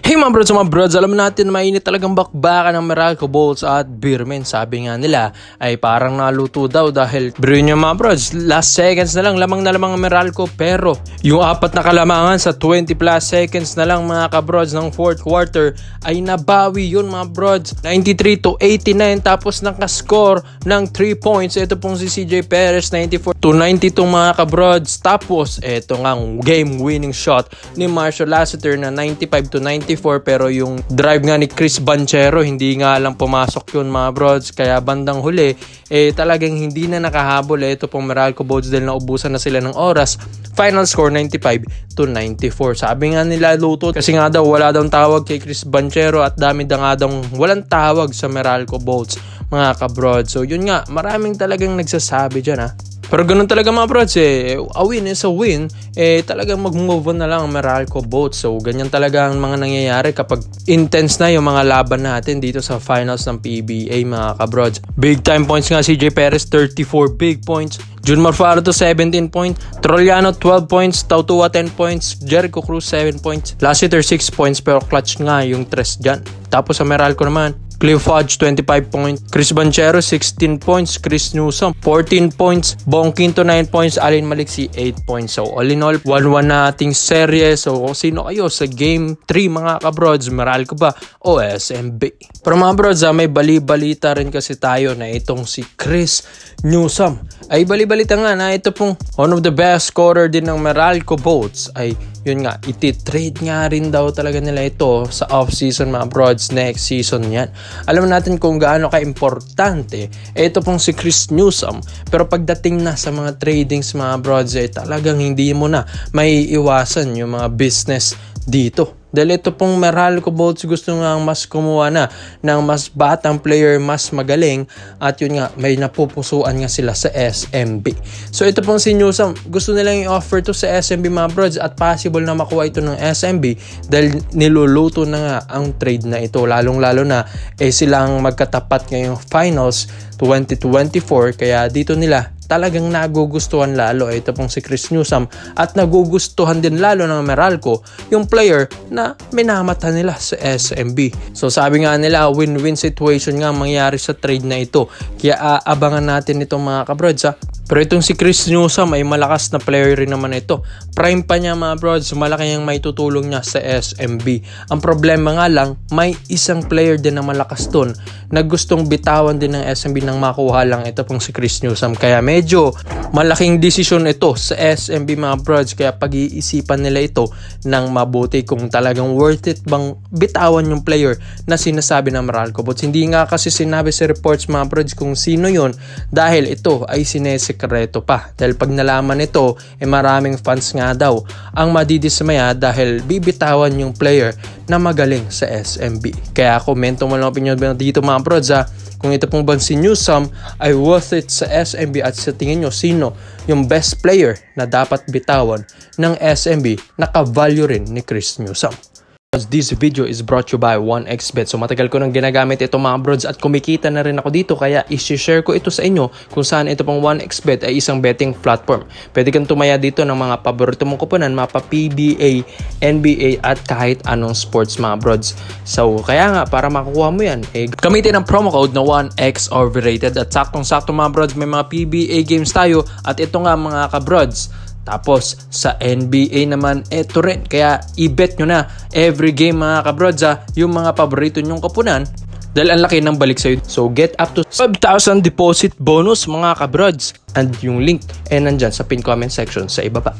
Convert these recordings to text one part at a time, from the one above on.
Hey mga brods, alam natin mainit talagang bakbakan ng Meralco Bolts at Beermen. Sabi nga nila ay parang naluto daw dahil biruin nyo mga brods, last seconds na lang, lamang na lamang ang Meralco, pero yung apat na kalamangan sa 20 plus seconds na lang mga kabrods ng fourth quarter ay nabawi yun mga brods, 93-89, tapos nakascore ng 3 points. Ito pong si CJ Perez, 94-92 mga kabrods. Tapos ito nga game winning shot ni Marshall Lassiter na 95-94, pero yung drive nga ni Chris Banchero hindi nga lang pumasok yun mga brods, kaya bandang huli talagang hindi na nakahabol ito pong Meralco Bolts dahil naubusan na sila ng oras. Final score 95-94. Sabi nga nila luto kasi nga daw wala daw tawag kay Chris Banchero at dami nga daw walang tawag sa Meralco Bolts mga kabrods. So yun nga, maraming talagang nagsasabi dyan Pero ganun talaga mga brods a win is a win. Talagang mag-move on na lang ang Meralco Bolts. So ganyan talaga ang mga nangyayari kapag intense na yung mga laban natin dito sa finals ng PBA mga kabrods. Big time points nga CJ Perez, 34 big points. Junmar Fardo 17 points, Troliano 12 points, Tautua 10 points, Jericho Cruz 7 points, Lassiter 6 points, pero clutch nga yung tres dyan. Tapos sa Meralco naman, Cliff Hodge 25 points, Chris Banchero 16 points, Chris Newsom 14 points, Bong Quinto 9 points, Alin Maliksi 8 points. So all in all, 1-1 na ating serye. So kung sino kayo sa game 3 mga kabrods, Meralco ba o SMB? Pero mga brods may bali-balita rin kasi tayo na itong si Chris Newsom ay bali-balita nga na ito pong one of the best scorer din ng Meralco Bolts ay yun nga, iti-trade nga rin daw talaga nila ito sa off-season mga brods, next season yan. Alam natin kung gaano ka-importante ito pong si Chris Newsom, pero pagdating na sa mga tradings mga brods talagang hindi mo na may iwasan yung mga business dito. Dahil ito pong Meralco Bolts gusto nga mas kumuha na ng mas batang player, mas magaling, at yun nga, may napupusuan nga sila sa SMB. So ito pong si Newsom, gusto nilang i-offer to sa SMB mga brods at possible na makuha ito ng SMB dahil niluluto na nga ang trade na ito. Lalong-lalo na silang magkatapat ngayong finals 2024, kaya dito nila talagang nagugustuhan lalo ito pong si Chris Newsom at nagugustuhan din lalo ng Meralco yung player na minamata nila sa SMB. So sabi nga nila win-win situation nga mangyari sa trade na ito, kaya aabangan natin itong mga kabrods Pero itong si Chris Newsom ay malakas na player rin naman ito. Prime pa niya mga brods, malaki yung may tutulong niya sa SMB. Ang problema nga lang, may isang player din na malakas dun na gustong bitawan din ng SMB nang makuha lang ito pong si Chris Newsom. Kaya medyo malaking desisyon ito sa SMB mga brods, kaya pag-iisipan nila ito ng mabuti kung talagang worth it bang bitawan yung player na sinasabi ng Meralco Bolts. Hindi nga kasi sinabi sa reports mga brods kung sino yon dahil ito ay sinesekreto pa. Dahil pag nalaman ito, maraming fans nga daw ang madidismaya dahil bibitawan yung player na magaling sa SMB. Kaya komento mo lang opinion dito mga brods kung ito pong bang si Newsom ay worth it sa SMB at sa tingin nyo sino yung best player na dapat bitawan ng SMB na ka-value rin ni Chris Newsom. This video is brought to you by 1xBet. So matagal ko nang ginagamit ito mga brods at kumikita na rin ako dito, kaya i-share ko ito sa inyo kung saan ito pong 1xBet ay isang betting platform. Pwede kang tumaya dito ng mga paborito mong kuponan, mapa PBA, NBA at kahit anong sports mga brods. So kaya nga para makukuha mo yan, gamitin ang promo code na 1x overrated at saktong-sakto mga brods may mga PBA games tayo at ito nga mga ka-brods. Tapos sa NBA naman eto rin, kaya i-bet nyo na every game mga kabrods yung mga paborito nyong kapunan dahil ang laki ng balik sa'yo. So get up to 5,000 deposit bonus mga kabrods, and yung link nandyan sa pin comment section sa ibaba.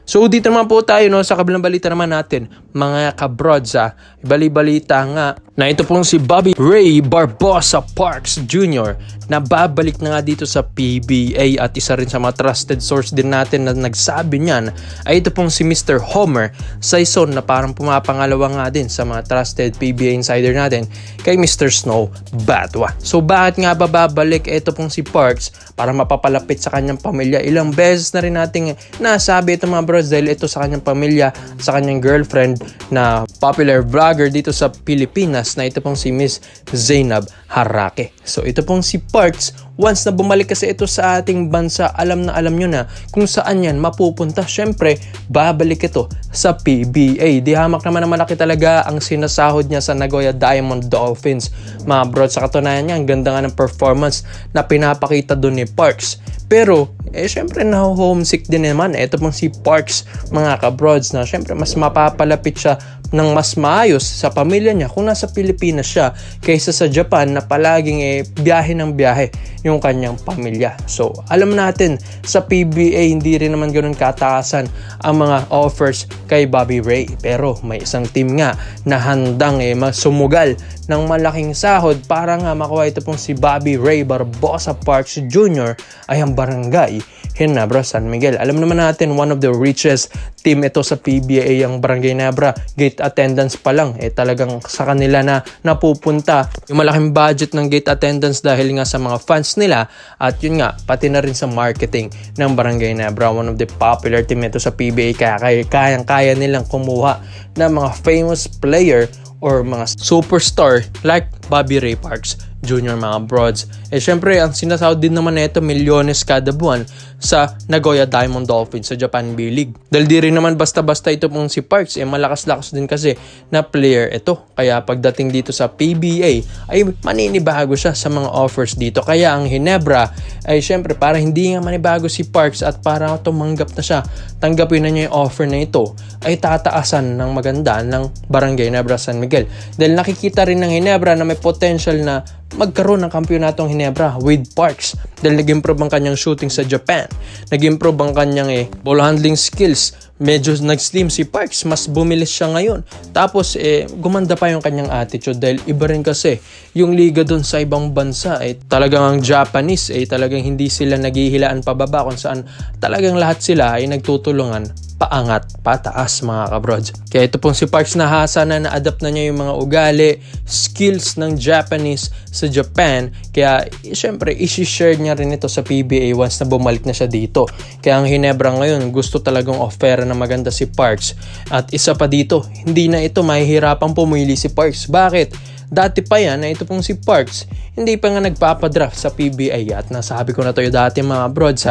So dito naman po tayo sa kabilang balita naman natin mga kabrods bali-balita nga na ito pong si Bobby Ray Barbosa Parks Jr. na babalik na nga dito sa PBA, at isa rin sa mga trusted source din natin na nagsabi niyan ay ito pong si Mr. Homer Saison na parang pumapangalawa nga din sa mga trusted PBA insider natin kay Mr. Snow Batwa. So bakit nga babalik ito pong si Parks? Para mapapalapit sa kanyang pamilya. Ilang beses na rin nating nasabi ito mga brothers dahil ito sa kanyang pamilya, sa kanyang girlfriend na popular vlogger dito sa Pilipinas Pilipinas na ito pong si Miss Zainab Harake. So ito pong si Parks, once na bumalik kasi ito sa ating bansa, alam na alam nyo na kung saan yan mapupunta. Syempre, babalik ito sa PBA. Di hamak naman na malaki talaga ang sinasahod niya sa Nagoya Diamond Dolphins. Mga bro, sa katunayan niya, ang ganda nga ng performance na pinapakita doon ni Parks. Pero, syempre na-homesick din naman. Ito pong si Parks, mga kabrods, na syempre mas mapapalapit siya ng mas maayos sa pamilya niya kung nasa Pilipinas siya kaysa sa Japan na palaging biyahe ng biyahe yung kanyang pamilya. So, alam natin sa PBA hindi rin naman ganoon kataasan ang mga offers kay Bobby Ray. Pero may isang team nga na handang sumugal ng malaking sahod para nga makuha ito pong si Bobby Ray Barbosa Parks Jr. ay ang Barangay Ginebra San Miguel. Alam naman natin, one of the richest team ito sa PBA, ang Barangay Ginebra. Gate attendance pa lang, talagang sa kanila na napupunta yung malaking budget ng gate attendance dahil nga sa mga fans nila at yun nga, pati na rin sa marketing ng Barangay Ginebra. One of the popular team ito sa PBA, kaya kayang-kaya nilang kumuha ng mga famous player or mga superstar like Bobby Ray Parks Jr. mga broads. Syempre, ang sinasahod din naman nito milyones kada buwan sa Nagoya Diamond Dolphins sa Japan B-League. Dahil di rin naman basta-basta ito pong si Parks, malakas-lakas din kasi na player ito. Kaya pagdating dito sa PBA, ay maninibago siya sa mga offers dito. Kaya ang Ginebra ay syempre para hindi nga manibago si Parks at para tumanggap na siya, tanggapin na niya yung offer na ito, ay tataasan ng maganda ng Barangay Ginebra San Miguel. Dahil nakikita rin ng Ginebra na may potential na magkaroon ng kampyonatong Ginebra with Parks dahil nag-improve ang kanyang shooting sa Japan, nag-improve ang kanyang ball handling skills, medyo nag-slim si Parks, mas bumilis siya ngayon, tapos gumanda pa yung kanyang attitude dahil iba rin kasi yung liga doon sa ibang bansa, talagang ang Japanese talagang hindi sila naghihilaan pababa kung saan talagang lahat sila ay nagtutulungan paangat, pataas mga kabrods. Kaya ito pong si Parks nahasa na na-adapt na niya yung mga ugali, skills ng Japanese sa Japan. Kaya syempre isi-share niya rin ito sa PBA once na bumalik na siya dito. Kaya ang Ginebra ngayon gusto talagang offer na maganda si Parks. At isa pa dito, hindi na ito mahihirapang pumili si Parks. Bakit? Dati pa yan na ito pong si Parks, hindi pa nga nagpapadraft sa PBA at nasabi ko na tayo dati mga broads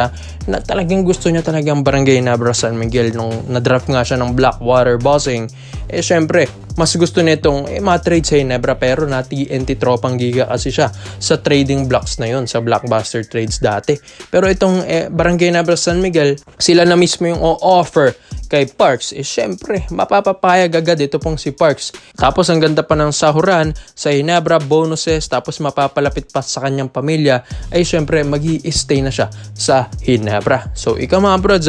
na talagang gusto niya talagang Barangay Ginebra San Miguel nung nadraft nga siya ng Blackwater Bossing. Syempre, mas gusto nitong ma-trade sa Ginebra pero na TNT Tropang Giga kasi siya sa trading blocks na yun, sa Blockbuster Trades dati. Pero itong Barangay Ginebra San Miguel, sila na mismo yung offer kay Parks. Syempre, mapapapayag agad ito pong si Parks. Tapos ang ganda pa ng sahuran sa Ginebra, bonuses, tapos mapapalapit pa sa kanyang pamilya, ay syempre magi-stay na siya sa Ginebra. So ikaw mga broads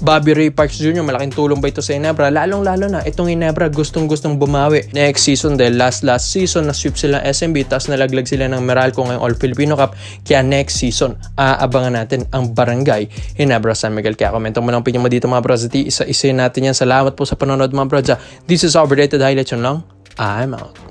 Bobby Ray Parks Jr., malaking tulong ba ito sa Ginebra? Lalong-lalo na itong Ginebra gustong-gustong bumawi next season dahil last season na sweep sila SMB tapos nalaglag sila ng Meralco ngayong All Filipino Cup. Kaya next season aabangan natin ang Barangay Ginebra San Miguel. Kaya komento mo lang opinion mo dito mga broads, isa-isa natin yan. Salamat po sa panonood mga broads. This is our updated highlights lang. I'm out.